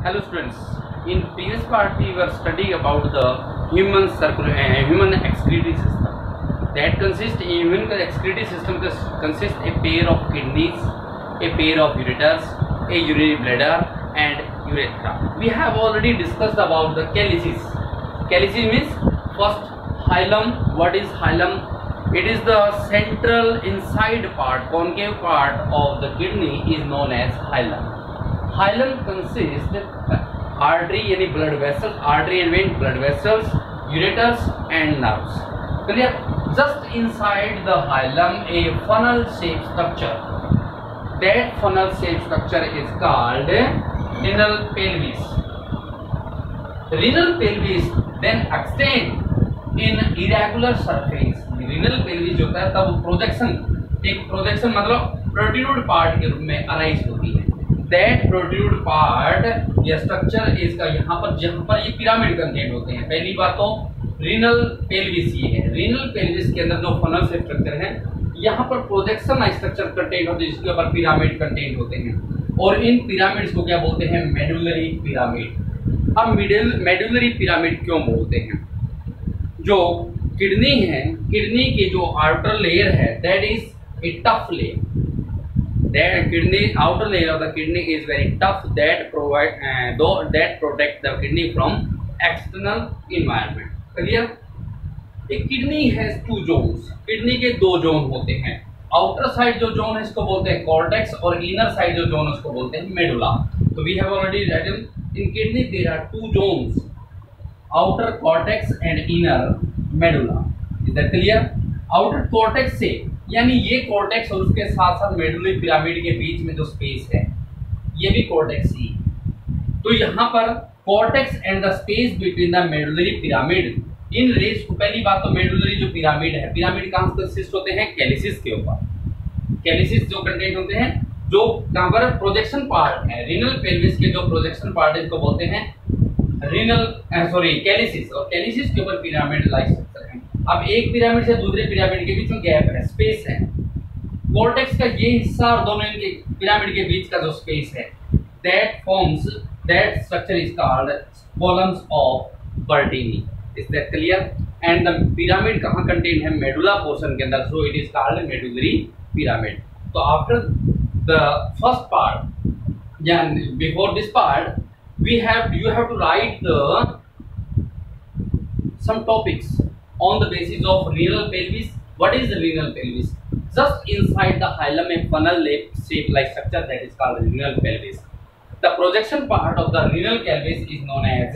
Hello students, in previous part we were studying about the human excretory system. That consists human excretory system consists a pair of kidneys, a pair of ureters, a urinary bladder and urethra. We have already discussed about the calyces. Calyces means first hilum. What is hilum? It is the central inside part, concave part of the kidney is known as hilum. Hilum consists artery यानी blood vessels, artery and vein, blood vessels, ureters and nerves. Clear? Just inside the hilum a funnel shaped structure. That funnel shaped structure is called renal pelvis. Renal pelvis then extend in irregular surface. renal pelvis जो होता है तब projection मतलब protrude part के रूप में arise होती है. दैट प्रोट्रूड पार्ट या स्ट्रक्चर इसका यहाँ पर ये पिरामिड कंटेंट होते हैं. पहली बात तो रीनल पेल्विस ये है. रीनल पेल्विस के अंदर जो फनल से स्ट्रक्चर है यहाँ पर प्रोजेक्शन स्ट्रक्चर कंटेंट होते हैं जिसके ऊपर पिरामिड कंटेंट होते हैं. और इन पिरामिड्स को क्या बोलते हैं? Medullary pyramid. अब मेडुलरी पिरामिड क्यों बोलते हैं? जो किडनी है, किडनी की जो आउटर लेयर है that is a tough layer. That kidney outer layer of the kidney is very tough that protect the kidney from external environment. Clear? एक किडनी हैज टू जोन्स. किडनी के दो zone होते हैं. Outer side जो zone है इसको बोलते हैं कॉर्टेक्स और इनर साइड जो जोन है उसको बोलते हैं मेडुला. तो we have already written in kidney there are two zones, outer cortex and inner medulla. Is that clear? outer cortex से यानी ये cortex और उसके साथ साथ मेडुलरी पिरामिड के बीच में जो स्पेस है ये भी cortex ही. तो यहाँ पर cortex and the space between the medullary pyramid in relation to पहली बात तो मेडुलरी जो पिरामिड है, पिरामिड कहाँ से कंसिस्ट होते हैं? कैलिसिस के ऊपर. कैलिसिस जो कंटेंट होते हैं जो कहाँ पर प्रोजेक्शन पार्ट है. रीनल पेल्विस के जो प्रोजेक्शन पार्ट है इसको बोलते हैं कैलिसिस. और कैलिसिस के ऊपर पिरामिड लाइक स्ट्रक्चर है. अब एक पिरामिड से दूसरे पिरामिड के बीच में गैप है, स्पेस है. कॉर्टेक्स का ये हिस्सा और दोनों इनके पिरामिड के बीच का जो स्पेस है that structure is called columns of बर्टीनी. Is that clear? And the pyramid कहाँ कंटेन है? मेडुला पोर्शन के अंदर. So it is called medullary pyramid. तो आफ्टर द फर्स्ट पार्ट या before this part you have to write some topics on the basis of renal pelvis. What is the renal pelvis? Just inside the hilum a funnel shape like structure that is called renal pelvis. The projection part of the renal pelvis is known as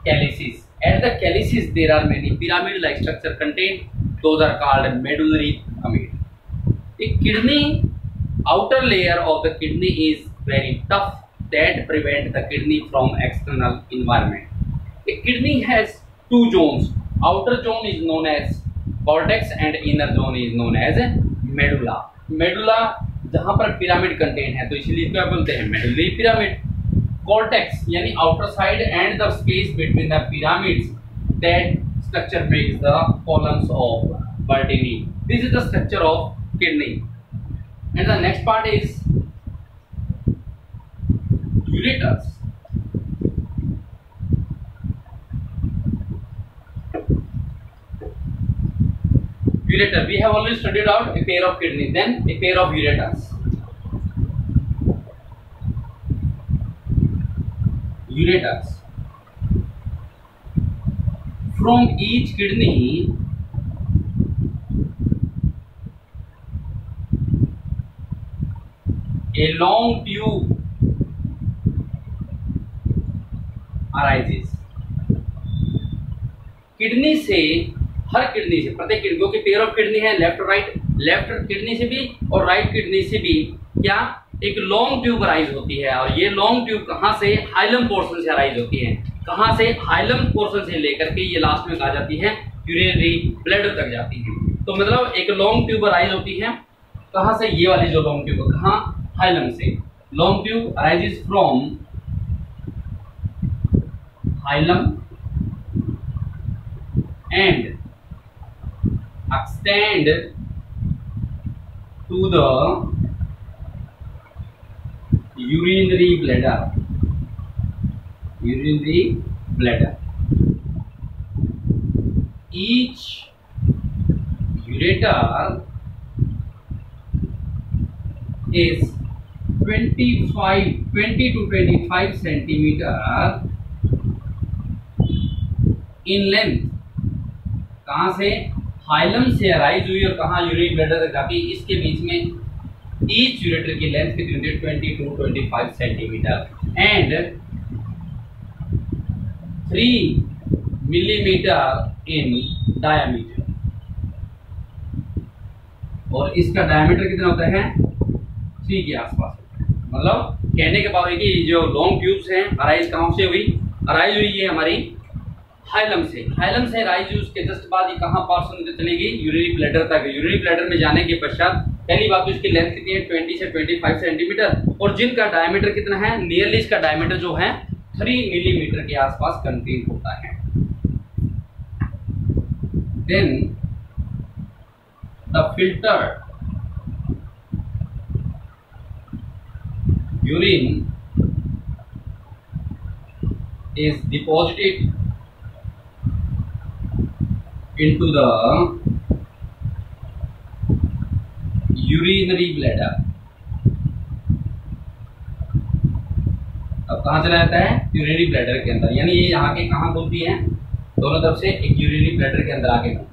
calyces. At the calyces there are many pyramid like structure contained. Those are called medullary pyramid. The kidney outer layer of the kidney is very tough that prevent the kidney from external environment. A kidney has two zones. Outer zone is known as cortex and inner zone is known as medulla. Medulla जहाँ पर pyramid contain है तो इसलिए क्या बोलते हैं? Medullary pyramid. Cortex यानी outer side and the space between the pyramids that structure makes the columns of बर्टीनी. This is the structure of kidney. And the next part is ureters. Ureter. We have already studied out a pair of kidney, then a pair of ureters. Ureters. From each kidney, a long tube arises. Kidney से प्रत्येक kidney क्योंकि pair of kidney है left right, left kidney से भी और right kidney से भी क्या एक लॉन्ग ट्यूब अराइज होती है. और ये लॉन्ग ट्यूब कहाँ से? हाइलम पोर्शन से अराइज होती है. कहाँ से? हाइलम पोर्शन से लेकर के ये लास्ट में कहा जाती है यूरिनरी ब्लैडर तक जाती है. तो मतलब एक लॉन्ग ट्यूब अराइज होती है कहाँ से? ये वाली जो लॉन्ग ट्यूब कहाँ? हाइलम से. Long tube arises from hilum and extend to the urinary bladder. urinary bladder. Each ureter is 20 to 25 centimeter in length. कहाँ से? हाइलम से अराइज हुई और कहाँ? यूरिनरी ब्लैडर तक जाती। इसके बीच में ईच यूरेटर की लेंथ कितनी होती है? 20 to 25 centimetre and 3 millimetre in diameter. और इसका डायमीटर कितना होता है? 3 के आसपास होता है। मतलब कहने के बाद है कि जो लॉन्ग ट्यूब्स हैं अराइज कहाँ से हुई? अराइज हुई है हमारी हाइलम से। हाइलम से अराइज हुई, उसके जस्ट बाद ये कहाँ पास होने चलेगी? यूरिनरी ब्लैडर तक। यूरिनरी ब्लैडर में जाने के पश्चात पहली बात तो इसकी लेंथ कितनी है? 20 से 25 सेंटीमीटर और जिनका डायमीटर कितना है? नियरली इसका डायमीटर जो है 3 मिलीमीटर के आसपास कंटेन होता है। Then the filter urine is deposited into the urinary bladder। अब कहाँ चला जाता है? यूरिनरी ब्लैडर के अंदर। यानी ये यहाँ के कहाँ बोलती है? दोनों तरफ से एक यूरिनरी ब्लैडर के अंदर आके बोलती है।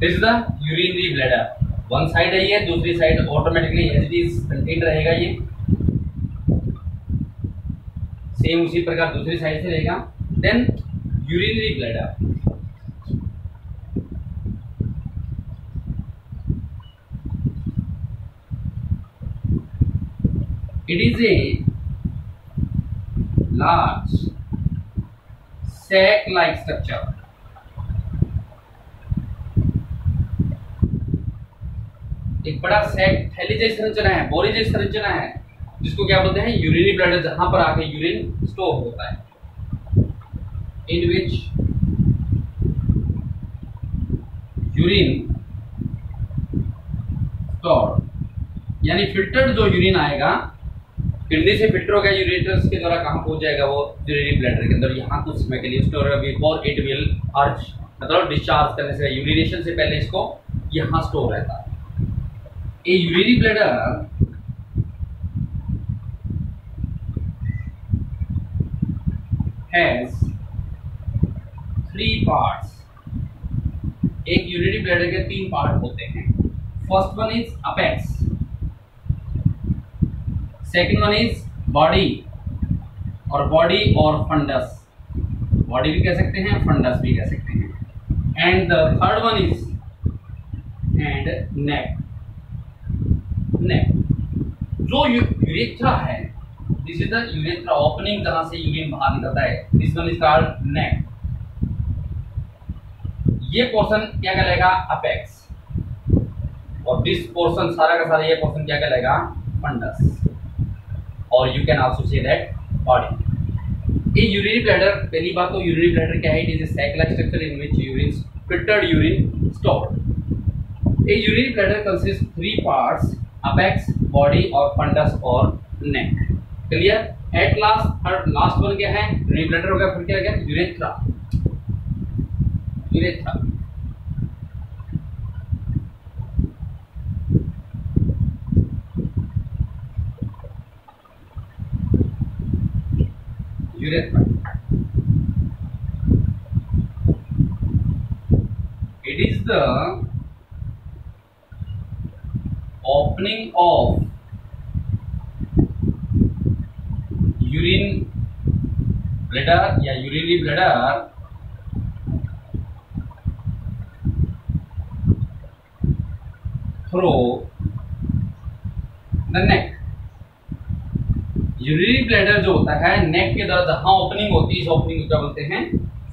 This is the urinary bladder। One side है ये, दूसरी side automatically as it is contain रहेगा। ये सेम उसी प्रकार दूसरी साइड से रहेगा। Then urinary bladder, it is a large sac like structure। एक बड़ा सैक थैली जैसी संरचना है, बोरी जैसी संरचना है, जिसको क्या बोलते हैं? यूरिनरी ब्लैडर, जहां पर आके यूरिन स्टोर होता है। इन विच यूरिन स्टोर, यानी फिल्टर्ड जो यूरिन आएगा, किडनी से फिल्टर होगा यूरेटर्स के द्वारा कहाँ पहुंच जाएगा? वो यूरिनरी ब्लैडर के अंदर। यहाँ कुछ समय के लिए स्टोर होगा बिफोर इट विल अर्ज, मतलब डिस्चार्ज करने से, यूरिनेशन से पहले इसको यहाँ स्टोर रहता है। A urinary bladder has 3 parts। एक यूरिनरी ब्लैडर के 3 पार्ट होते हैं। First one is apex, second one is body, और बॉडी और फंडस, बॉडी भी कह सकते हैं, फंडस भी कह सकते हैं। And the third one is and neck. Neck जो यूरेथ्रा है, this is the urethra opening, जहां से यूरिन बाहर निकलता है। This one is called neck. ये पोर्शन क्या कहलाएगा? अपेक्स। और दिस पोर्शन सारा का सारा ये पोर्शन क्या कहलाएगा? फंडस। और you can also say that body. ये यूरिनरी ब्लैडर, पहली बात तो यूरिनरी ब्लैडर क्या है? It is a sac like structure in which urine filtered urine stored. A urinary bladder consist 3 parts, apex, body और फंडस और neck. Clear? At last third last one क्या है? Urinary bladder हो गया, फिर क्या गया? Urethra. Urethra urethra it is the opening of urine bladder या urinary bladder through the neck। Urinary bladder जो होता है नेक के द्वारा जहां ओपनिंग होती है, इस ओपनिंग को क्या बोलते हैं?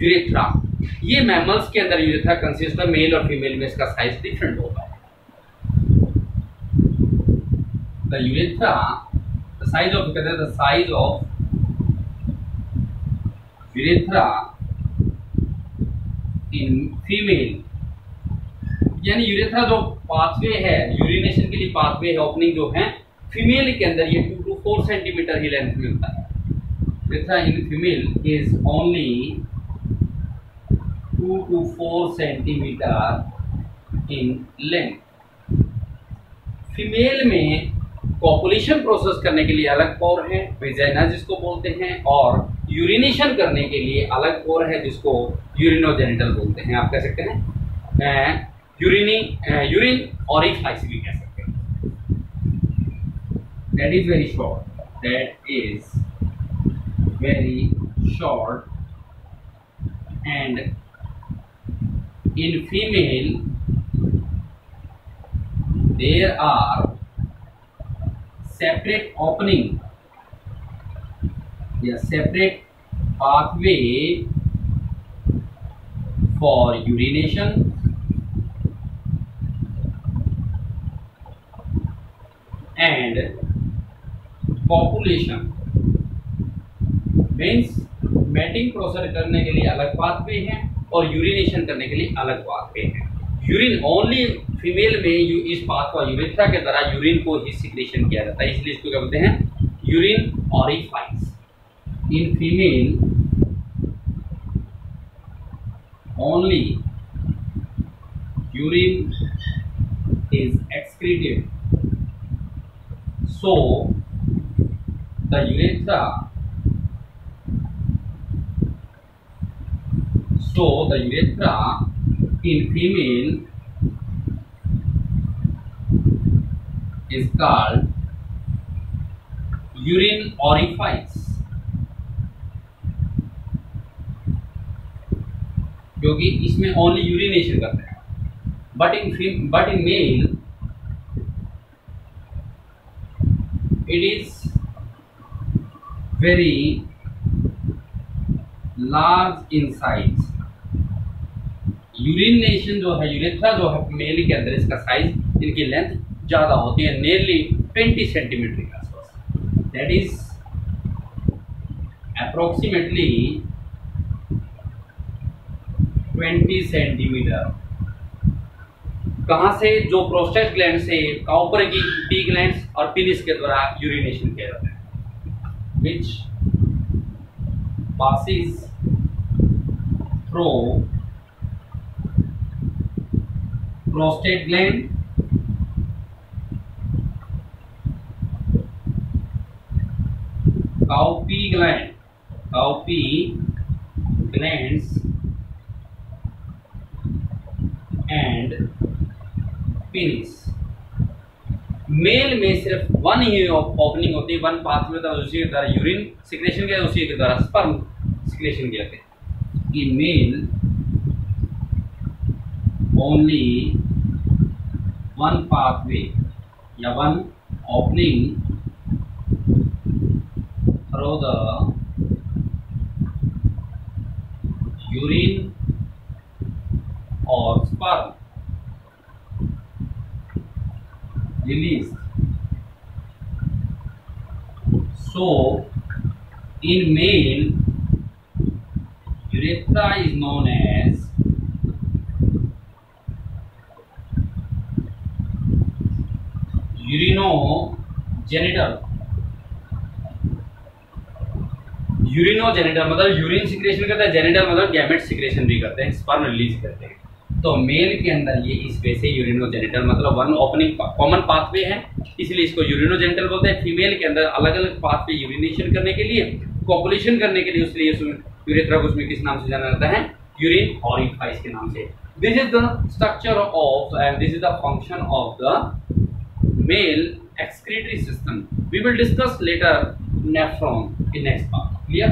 यूरेथ्रा। ये मैमल्स के अंदर यूरेथ्रा कंसिस्ट है, मेल और फीमेल में इसका साइज डिफरेंट होता है। The urethra, the size of, कहते हैं the size of urethra in female यानी यूरेथ्रा जो पाथवे है, यूरिनेशन के लिए पाथवे है, ओपनिंग जो है फीमेल के अंदर ये 2 to 4 सेंटीमीटर ही लेंथ में होता है। Urethra in female is only 2 to 4 centimetre in length. Female में कॉपुलेशन प्रोसेस करने के लिए अलग पोर है, वेजाइना जिसको बोलते हैं, और यूरिनेशन करने के लिए अलग पोर है जिसको यूरिनोजेनिटल बोलते हैं। आप कह सकते हैं यूरिन ऑरिफाइस भी कह सकते हैं। That is very short, that is very short and in female there are separate opening या separate pathway for urination and copulation। means mating process करने के लिए अलग पाथवे है और यूरिनेशन करने के लिए अलग पाथवे है। यूरिन ओनली फीमेल में इस पाथवा यूरेथ्रा के द्वारा यूरिन को ही सिक्रेशन किया जाता है, इसलिए इसको क्या बोलते हैं, urine orifice. In female only urine is excreted, so the urethra in female is called urine orifice, क्योंकि इसमें ओनली यूरिनेशन करते हैं। But in male it is very large in size. Urination जो है, यूरेथ्रा जो है मेल के अंदर, इसका साइज, इनकी लेंथ ज़्यादा होती है, नियरली 20 सेंटीमीटर के आसपास। That is approximately 20 centimetre. कहाँ से? जो प्रोस्टेट ग्लैंड से, ऊपर की पी ग्लैंड्स और पेनिस के द्वारा यूरिनेशन किया जाता है, which passes through prostate gland, cowpea glands and penis। Male में सिर्फ वन ही ओपनिंग होती है, वन पाथवे होता है, उसी के द्वारा यूरिन सिक्रेशन किया, उसी के द्वारा स्पर्म सिक्रेशन किया जाता है। In male only one pathway या one opening through the urine और sperm released. So in male, urethra is known as urinogenital। Urinogenital मतलब यूरिन सिक्रेशन करता है, जेनिटल मतलब गैमेट सिक्रेशन भी करते हैं, स्पर्म रिलीज करते हैं। तो मेल के अंदर ये इस वजह से यूरिनोजेनिटल मतलब वन ओपनिंग कॉमन पाथवे है, इसलिए इसको यूरिनोजेनिटल बोलते हैं। फीमेल के अंदर अलग अलग पाथवे यूरिनेशन करने के लिए, कॉपुलेशन करने के लिए, इसलिए यूरेथ्रा को उसमें किस नाम से जाना जाता है? यूरिन ऑरिफाइस के नाम से। This is the structure of and this is the function of the male excretory system. We will discuss later nephron in next part. Clear?